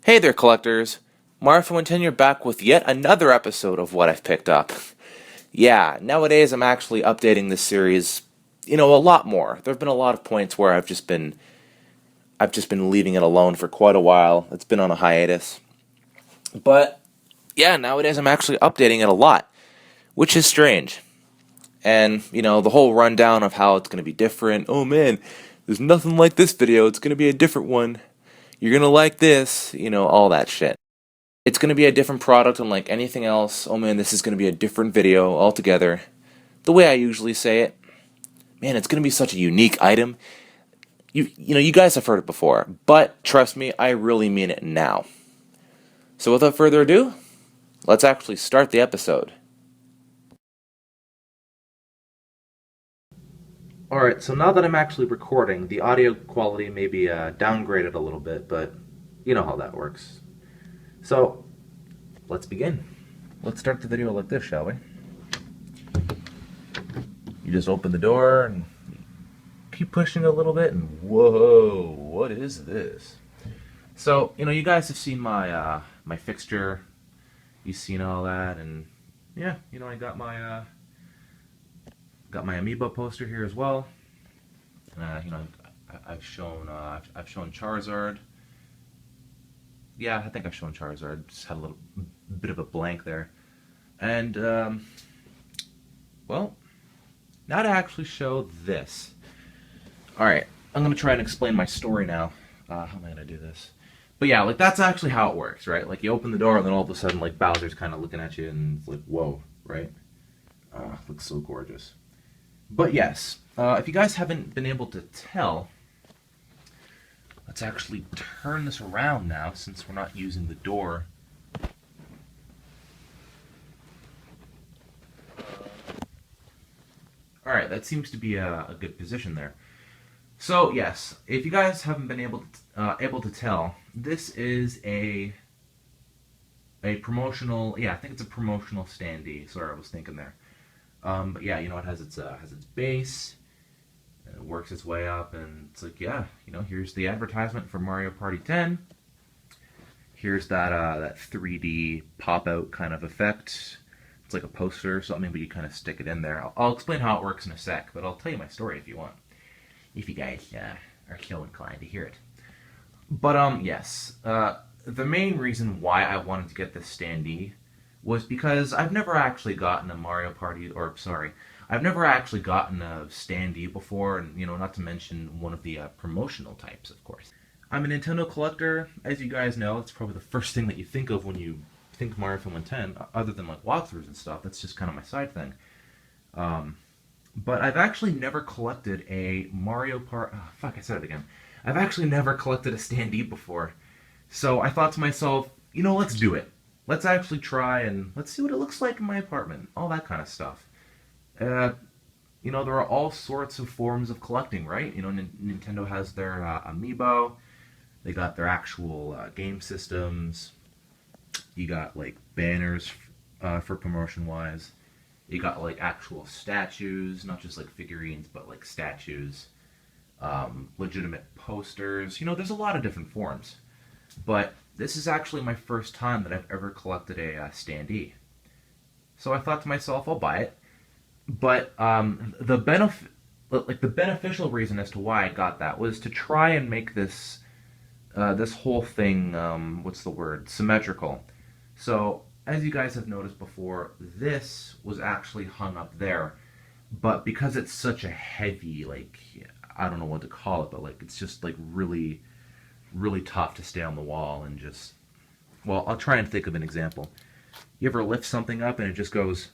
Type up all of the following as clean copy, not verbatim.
Hey there, collectors! Martha and Tenure back with yet another episode of What I've Picked Up. Yeah, nowadays I'm actually updating this series, a lot more. There have been a lot of points where I've just been leaving it alone for quite a while. It's been on a hiatus. But yeah, nowadays I'm actually updating it a lot, which is strange. And, the whole rundown of how it's going to be different. Oh man, there's nothing like this video. It's going to be a different one. You're going to like this, all that shit. It's going to be a different product unlike anything else. Oh man, this is going to be a different video altogether. The way I usually say it. Man, it's going to be such a unique item. You guys have heard it before, but trust me, I really mean it now. So without further ado, let's actually start the episode. Alright, so now that I'm actually recording, the audio quality may be downgraded a little bit, but you know how that works. So, let's begin. Let's start the video like this, shall we? You just open the door and keep pushing a little bit, and whoa, what is this? So, you guys have seen my fixture. You've seen all that, and yeah, I got my Amiibo poster here as well. I've shown Charizard. Yeah, I think I've shown Charizard. Just had a little bit of a blank there, and well, now to actually show this. All right, I'm gonna try and explain my story now. How am I gonna do this? But yeah, that's actually how it works, right? Like you open the door, and then all of a sudden, Bowser's kind of looking at you, and it's like, whoa, right? Looks so gorgeous. But yes, if you guys haven't been able to tell, let's actually turn this around now, since we're not using the door. All right, that seems to be a good position there. So yes, if you guys haven't been able to tell, this is a promotional. Yeah, I think it's a promotional Standee. Sorry, I was thinking there. But yeah, it has its base, and it works its way up, and it's like, yeah, here's the advertisement for Mario Party 10. Here's that 3D pop out kind of effect. It's like a poster or something, but you kind of stick it in there. I'll explain how it works in a sec, but I'll tell you my story if you want. If you guys are so inclined to hear it. But yes, the main reason why I wanted to get this Standee was because I've never actually gotten a Mario Party, or sorry, I've never actually gotten a Standee before, and not to mention one of the promotional types, of course. I'm a Nintendo collector, as you guys know. It's probably the first thing that you think of when you think Mario Film 10, other than walkthroughs and stuff. That's just kind of my side thing. But I've actually never collected a Mario Part. Oh, fuck, I said it again. I've actually never collected a Standee before. So I thought to myself, let's do it. Let's actually try and let's see what it looks like in my apartment. All that kind of stuff. There are all sorts of forms of collecting, right? Nintendo has their Amiibo. They got their actual game systems. You got banners for promotion wise. You got actual statues, not just figurines, but statues, legitimate posters. There's a lot of different forms. But this is actually my first time that I've ever collected a Standee. So I thought to myself, I'll buy it. But the beneficial reason as to why I got that was to try and make this whole thing, what's the word, symmetrical. So as you guys have noticed before, this was actually hung up there, but because it's such a heavy, I don't know what to call it, but it's just really, really tough to stay on the wall and just, well, I'll try and think of an example. You ever lift something up and it just goes,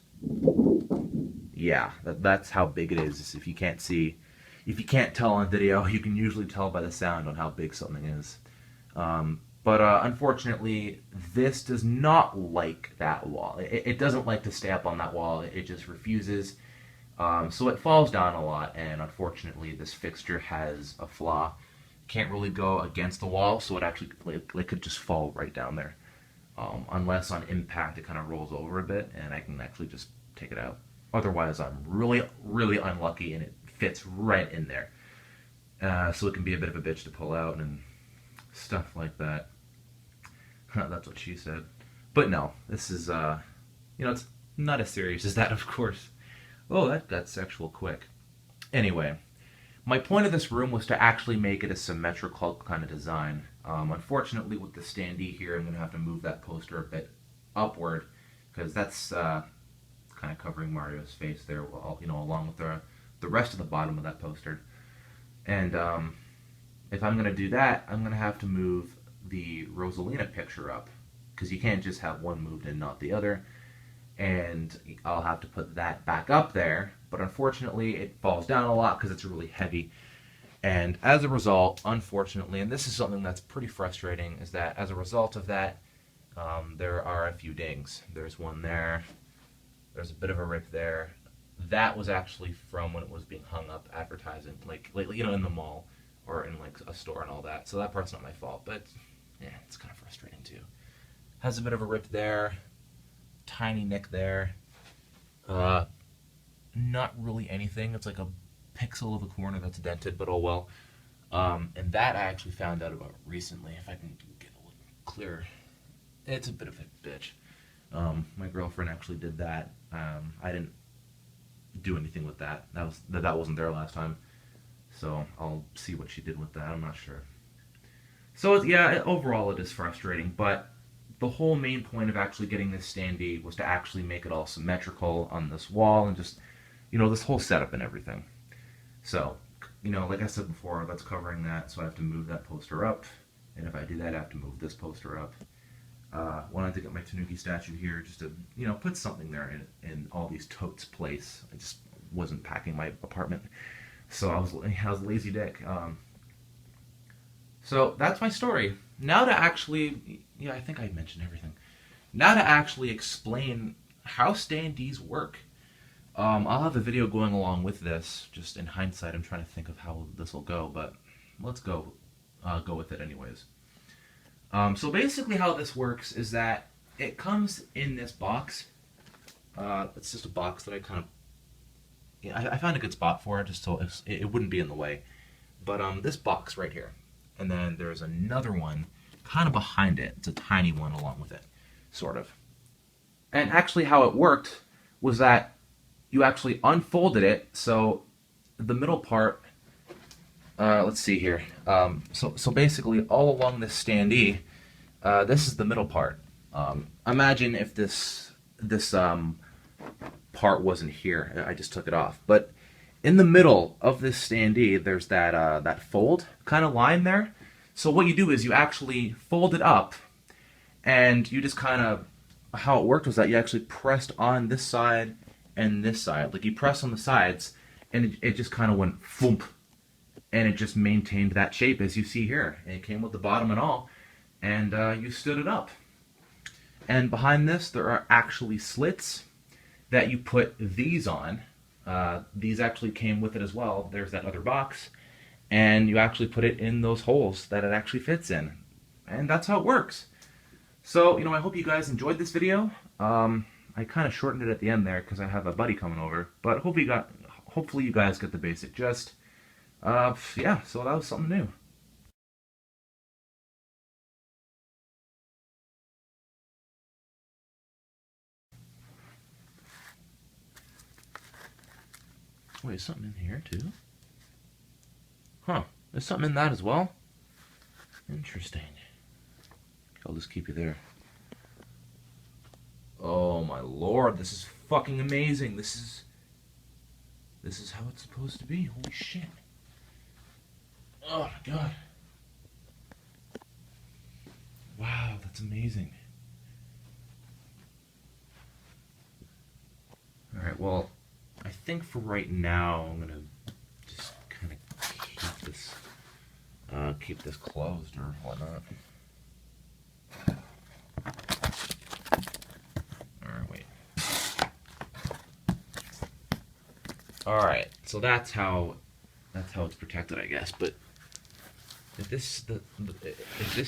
yeah, that's how big it is. If you can't tell on video, you can usually tell by the sound on how big something is. But unfortunately, this does not like that wall. It doesn't like to stay up on that wall. It just refuses. So it falls down a lot, and unfortunately, this fixture has a flaw. Can't really go against the wall, so it actually could just fall right down there. Unless on impact, it kind of rolls over a bit, and I can actually just take it out. Otherwise, I'm really, really unlucky, and it fits right in there. So it can be a bit of a bitch to pull out and stuff like that. That's what she said. But no, this is, it's not as serious as that, of course. Oh, that got sexual quick. Anyway, my point of this room was to actually make it a symmetrical kind of design. Unfortunately, with the standee here, I'm going to have to move that poster a bit upward because that's kind of covering Mario's face there, along with the rest of the bottom of that poster. And if I'm going to do that, I'm going to have to move the Rosalina picture up because you can't just have one moved and not the other. And I'll have to put that back up there, but unfortunately it falls down a lot because it's really heavy. And as a result, unfortunately, and this is something that's pretty frustrating, is that as a result of that, there are a few dings. There's one there, there's a bit of a rip there. That was actually from when it was being hung up advertising, like in the mall or in like a store and all that. So that part's not my fault, but yeah, it's kind of frustrating too. Has a bit of a rip there, tiny nick there. Not really anything. It's like a pixel of a corner that's dented, but oh well. And that I actually found out about recently. If I can get a little clearer, it's a bit of a bitch. My girlfriend actually did that. I didn't do anything with that. That wasn't there last time, so I'll see what she did with that. I'm not sure. So yeah, overall it is frustrating, but the whole main point of actually getting this standee was to actually make it all symmetrical on this wall and just, this whole setup and everything. So, like I said before, that's covering that, so I have to move that poster up, and if I do that, I have to move this poster up. Wanted to get my Tanuki statue here just to, put something there in all these totes place. I just wasn't packing my apartment, so I was a lazy dick. So that's my story. Now to actually, I think I mentioned everything. Now to actually explain how standees work. I'll have a video going along with this. Just in hindsight, I'm trying to think of how this will go, but let's go with it anyways. So basically how this works is that it comes in this box. It's just a box that I kind of, I found a good spot for it just so it wouldn't be in the way. But this box right here. And then there's another one kind of behind it. It's a tiny one along with it, sort of. And actually how it worked was that you actually unfolded it, so the middle part, let's see here. So basically all along this standee, this is the middle part. Imagine if this part wasn't here. I just took it off. But in the middle of this standee, there's that fold kind of line there. So what you do is you actually fold it up, and you just kind of, how it worked was that you actually pressed on this side and this side. Like you press on the sides, and it just kind of went thump, and it just maintained that shape as you see here. And it came with the bottom and all, and you stood it up. And behind this, there are actually slits that you put these on. These actually came with it as well. There's that other box, and you actually put it in those holes that it actually fits in. And that's how it works. So, I hope you guys enjoyed this video. I kind of shortened it at the end there because I have a buddy coming over. But hopefully you guys get the basic gist. Yeah, so that was something new. Wait, something in here too? Huh, there's something in that as well? Interesting. I'll just keep you there. Oh my lord, this is fucking amazing. This is how it's supposed to be. Holy shit. Oh my god. Wow, that's amazing. Alright, well, I think for right now I'm gonna just kind of keep this closed or whatnot. Alright, wait. Alright, so that's how it's protected, I guess. But if this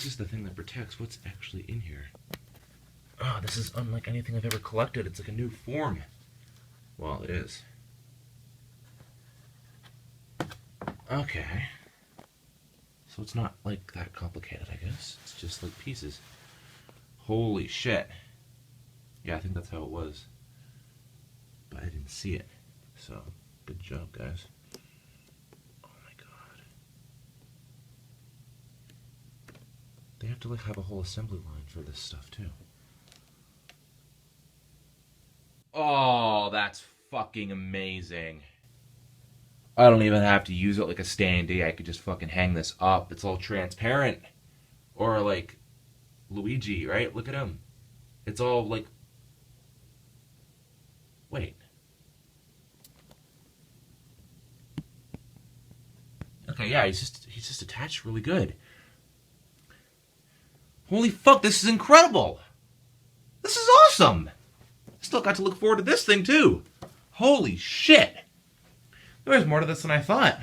is the thing that protects, what's actually in here? Oh, this is unlike anything I've ever collected. It's like a new form. Well, it is. Okay. So it's not like that complicated, I guess. It's just like pieces. Holy shit. Yeah, I think that's how it was. But I didn't see it. So, good job, guys. Oh my god. They have to like have a whole assembly line for this stuff too. Oh, that's fucking amazing. I don't even have to use it like a standee. I could just fucking hang this up. It's all transparent. Or like Luigi, right? Look at him. It's all like... Wait. Okay, yeah, he's just attached really good. Holy fuck, this is incredible! This is awesome! Still got to look forward to this thing too. Holy shit! There's more to this than I thought.